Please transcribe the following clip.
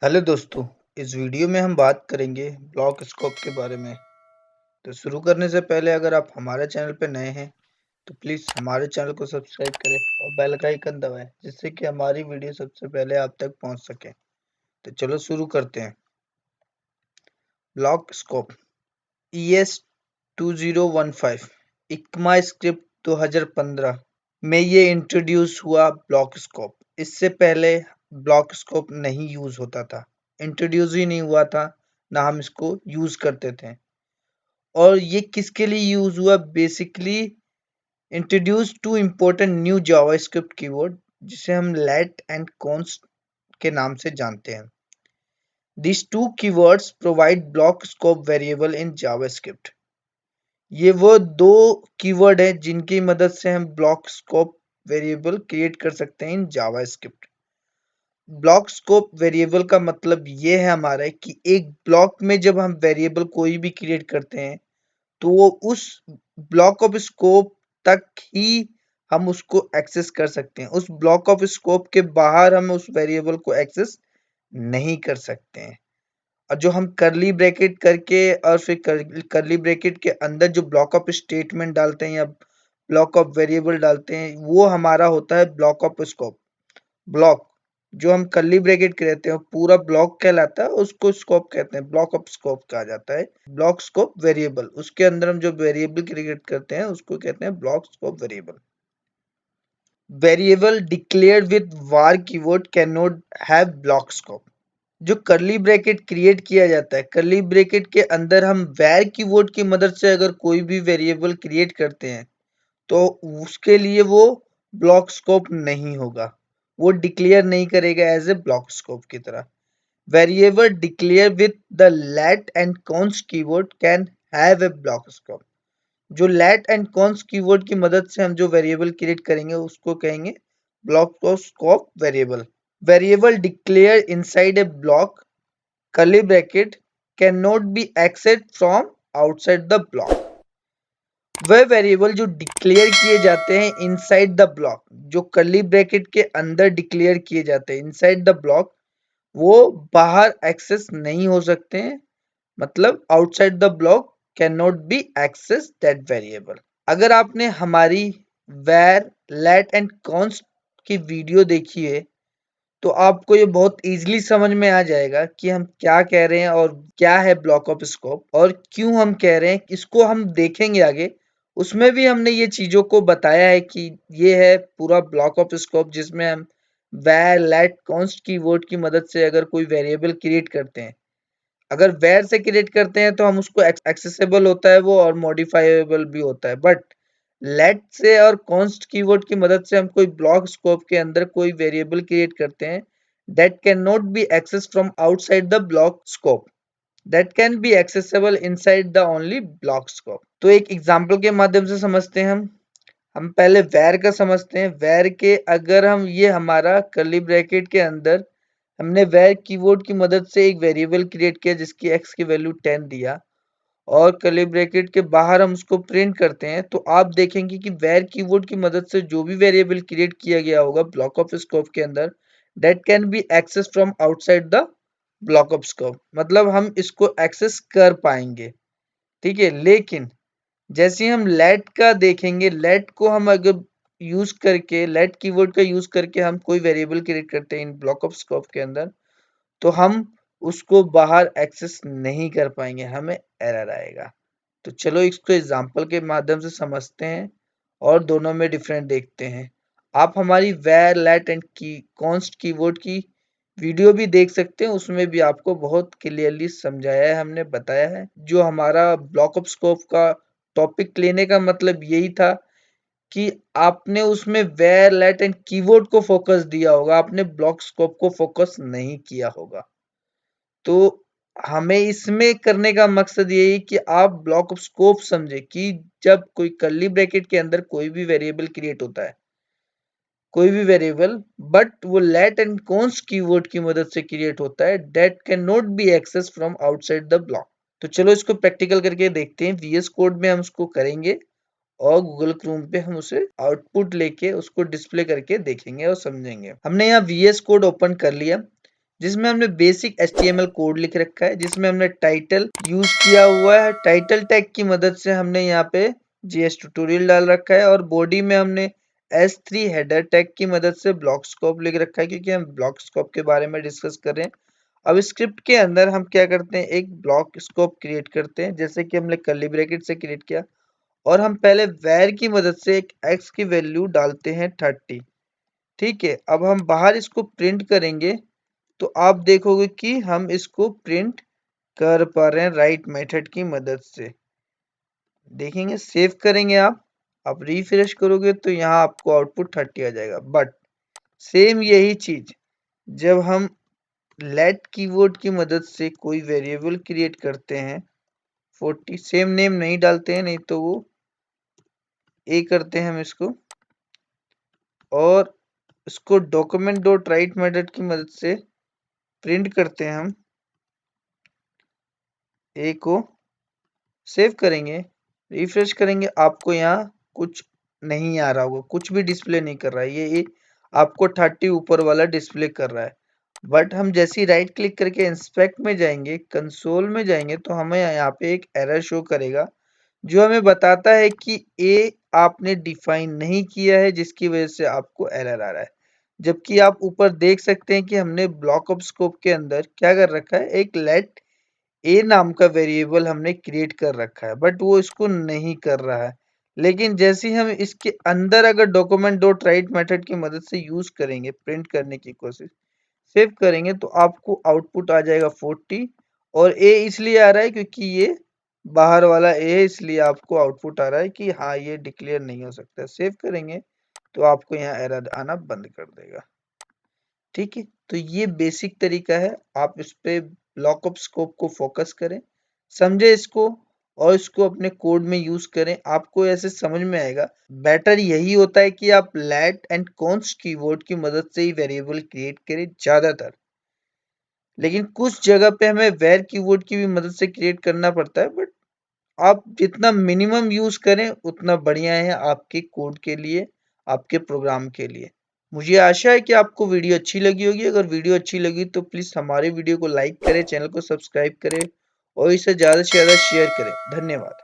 Hello दोस्तों, इस video में हम बात करेंगे ब्लॉक स्कोप के बारे में। तो शुरू करने से पहले अगर आप हमारे चैनल पर नए हैं तो प्लीज़ हमारे चैनल को सब्सक्राइब करें और बेल का आइकन दबाएं जिससे कि हमारी वीडियो सबसे पहले आप तक पहुंच सके। तो चलो शुरू करते हैं। ब्लॉक स्कोप ES2015 इक्मा स्क्रिप्ट 2015 में ये इंट्रोड्यूस हुआ ब्लॉक स्कोप। इससे पहले ब्लॉक स्कोप नहीं यूज होता था, इंट्रोड्यूस ही नहीं हुआ था, ना हम इसको यूज करते थे। और ये किसके लिए यूज हुआ? Basically introduce to important new JavaScript keyword जिसे हम लेट एंड कॉन्स्ट के नाम से जानते हैं। These two keywords provide block scope variable in JavaScript. ये वो दो कीवर्ड है जिनकी मदद से हम ब्लॉक स्कोप वेरिएबल क्रिएट कर सकते हैं in JavaScript. Block scope variable का मतलब ये है हमारा कि एक ब्लॉक में जब हम वेरिएबल कोई भी क्रिएट करते हैं तो वो उस ब्लॉक ऑफ स्कोप तक ही हम उसको एक्सेस कर सकते हैं। उस ब्लॉक ऑफ स्कोप के बाहर हम उस वेरिएबल को एक्सेस नहीं कर सकते हैं। और जो हम करली ब्रैकेट करके और फिर करली ब्रैकेट के अंदर जो ब्लॉक ऑफ स्टेटमेंट डालते हैं या ब्लॉक ऑफ वेरिएबल डालते हैं वो हमारा होता है ब्लॉक ऑफ स्कोप। ब्लॉक जो हम करली ब्रैकेट के रहते हैं पूरा ब्लॉक कहलाता है, उसको स्कोप कहते हैं, ब्लॉक ऑफ स्कोप कहा जाता है। ब्लॉक स्कोप वेरिएबल, उसके अंदर हम जो वेरिएबल क्रिएट करते हैं उसको कहते हैं block scope variable. Variable declared with var keyword can not have block scope. जो करली ब्रैकेट क्रिएट किया जाता है, करली ब्रैकेट के अंदर हम var कीवर्ड की मदद से अगर कोई भी वेरिएबल क्रिएट करते हैं तो उसके लिए वो ब्लॉक स्कोप नहीं होगा, वो डिक्लेयर नहीं करेगा एज ए ब्लॉक स्कोप की तरह। Variable declare with the let and const keyword can have a block scope. जो लेट एंड कॉन्स्ट कीवर्ड की मदद से हम जो वेरिएबल क्रिएट करेंगे उसको कहेंगे block scope variable. Variable declared inside a block curly bracket cannot be accessed from outside the block. वह वेरिएबल जो डिक्लेयर किए जाते हैं इनसाइड द ब्लॉक, जो कर्ली ब्रैकेट के अंदर डिक्लेयर किए जाते हैं इनसाइड द ब्लॉक, वो बाहर एक्सेस नहीं हो सकते हैं। मतलब outside the block can not be access that variable. अगर आपने हमारी वेर लेट एंड कॉन्स्ट की वीडियो देखी है तो आपको ये बहुत इजीली समझ में आ जाएगा कि हम क्या कह रहे हैं और क्या है ब्लॉक ऑफ स्कोप और क्यों हम कह रहे हैं। इसको हम देखेंगे आगे, उसमें भी हमने ये चीजों को बताया है कि ये है पूरा ब्लॉक ऑफ स्कोप जिसमें हम वैर लेट कॉन्स्ट कीवर्ड की मदद से अगर कोई वेरिएबल क्रिएट करते हैं, अगर वैर से क्रिएट करते हैं तो हम उसको एक्सेसिबल होता है वो और मॉडिफाइबल भी होता है। बट लेट से और कॉन्स्ट कीवर्ड की मदद से हम कोई ब्लॉक स्कोप के अंदर कोई वेरिएबल क्रिएट करते हैं that cannot be accessed from outside the block scope, that can be accessible inside the only block scope। तो एक एग्जांपल के माध्यम से समझते हैं। हम पहले where का समझते हैं। where के अगर हम ये हमारा कर्ली ब्रैकेट के अंदर हमने where कीवर्ड की मदद से एक वेरिएबल क्रिएट किया जिसकी x की वैल्यू 10 दिया और कर्ली ब्रैकेट के बाहर हम उसको प्रिंट करते हैं, तो आप देखेंगे कि where कीवर्ड की मदद से जो भी वेरिएबल क्रिएट किया गया होगा ब्लॉक ऑफ स्कोप के अंदर that can be accessed from outside the block of scope, मतलब हम इसको एक्सेस कर पाएंगे। ठीक है, लेकिन जैसे ही हम लेट का देखेंगे, लेट को हम अगर यूज करके लेट कीवर्ड का यूज करके हम कोई वेरिएबल क्रिएट करते हैं इन ब्लॉक ऑफ स्कोप के अंदर तो हम उसको बाहर एक्सेस नहीं कर पाएंगे, हमें एरर आएगा। तो चलो इसको एग्जांपल के माध्यम से समझते हैं और दोनों में डिफरेंट देखते हैं। आप हमारी var let and const keyword की वीडियो भी देख सकते हैं, उसमें भी आपको बहुत क्लियरली समझाया है, हमने बताया है। जो हमारा ब्लॉक ऑफ स्कोप का टॉपिक लेने का मतलब यही था कि आपने उसमें वेर लेट एंड कीवर्ड को फोकस दिया होगा, आपने ब्लॉक स्कोप को फोकस नहीं किया होगा। तो हमें इसमें करने का मकसद यही कि आप ब्लॉक ऑफ स्कोप समझे कि जब कोई कर्ली ब्रैकेट के अंदर कोई भी वेरिएबल क्रिएट होता है, कोई भी वेरिएबल, बट वो लेट एंड कॉन्स्ट कीवर्ड की मदद से क्रिएट होता है, that can not be access from outside the block. तो चलो इसको प्रैक्टिकल करके देखते हैं। वीएस कोड में हम उसको करेंगे और गूगल क्रोम पे हम उसे आउटपुट लेके उसको डिस्प्ले करके देखेंगे और समझेंगे। हमने यहाँ वीएस कोड ओपन कर लिया। जिसमें हमने बेसिक HTML कोड लिख रखा है, जिसमें हमने टाइटल यूज किया हुआ है। टाइटल टैग की मदद से हमने यहाँ पे JS ट्यूटोरियल डाल रखा है और बॉडी में हमने S3 हेडर टैग की मदद से ब्लॉक स्कोप लिख रखा है, क्योंकि हम ब्लॉक स्कोप के बारे में डिस्कस कर रहे हैं। अब स्क्रिप्ट के अंदर हम क्या करते हैं, एक ब्लॉक स्कोप क्रिएट करते हैं, जैसे कि हमने कर्ली ब्रैकेट से क्रिएट किया, और हम पहले वैर की मदद से एक x की वैल्यू डालते हैं 30। ठीक है, अब हम बाहर इसको प्रिंट करेंगे तो आप देखोगे कि हम इसको प्रिंट कर पा रहे हैं राइट मेथड की मदद से। देखेंगे, सेव करेंगे आप रिफ्रेश करोगे तो यहाँ आपको आउटपुट 30 आ जाएगा। बट सेम यही चीज जब हम लेट कीवर्ड की मदद से कोई वेरिएबल क्रिएट करते हैं, 40 सेम नेम नहीं डालते हैं, नहीं तो वो ए करते हैं हम इसको, और इसको डॉक्यूमेंट डॉट राइट मेथड की मदद से प्रिंट करते हैं हम ए को, सेव करेंगे, रिफ्रेश करेंगे, आपको यहाँ कुछ नहीं आ रहा होगा, कुछ भी डिस्प्ले नहीं कर रहा है, ये आपको 30 ऊपर वाला डिस्प्ले कर रहा है। बट हम जैसे ही राइट क्लिक करके इंस्पेक्ट में जाएंगे, कंसोल में जाएंगे, तो हमें यहाँ पे एक एरर शो करेगा जो हमें बताता है कि ए आपने डिफाइन नहीं किया है, जिसकी वजह से आपको एरर आ रहा है। जबकि आप ऊपर देख सकते हैं कि हमने ब्लॉक ऑफ स्कोप के अंदर क्या कर रखा है, एक लेट ए नाम का वेरिएबल हमने क्रिएट कर रखा है, बट वो इसको नहीं कर रहा है। लेकिन जैसे ही हम इसके अंदर अगर डॉक्यूमेंट डॉट राइट मेथड की मदद से यूज करेंगे, प्रिंट करने की कोशिश, सेव करेंगे, तो आपको आउटपुट आ जाएगा 40, और ए इसलिए आ रहा है क्योंकि ये बाहर वाला ए है, इसलिए आपको आउटपुट आ रहा है कि हाँ ये डिक्लेयर नहीं हो सकता। सेव करेंगे तो आपको यहाँ एरर आना बंद कर देगा। ठीक है, तो ये बेसिक तरीका है, आप इस पे ब्लॉक ऑफ स्कोप को फोकस करें, समझे इसको, और इसको अपने कोड में यूज करें, आपको ऐसे समझ में आएगा। बेटर यही होता है कि आप लेट एंड कॉन्स्ट कीवर्ड की मदद से ही वेरिएबल क्रिएट करें ज्यादातर, लेकिन कुछ जगह पे हमें वेर कीवर्ड की भी मदद से क्रिएट करना पड़ता है। बट आप जितना मिनिमम यूज करें उतना बढ़िया है आपके कोड के लिए, आपके प्रोग्राम के लिए। मुझे आशा है कि आपको वीडियो अच्छी लगी होगी। अगर वीडियो अच्छी लगी तो प्लीज हमारे वीडियो को लाइक करें, चैनल को सब्सक्राइब करें और इसे ज्यादा से ज्यादा शेयर करें। धन्यवाद।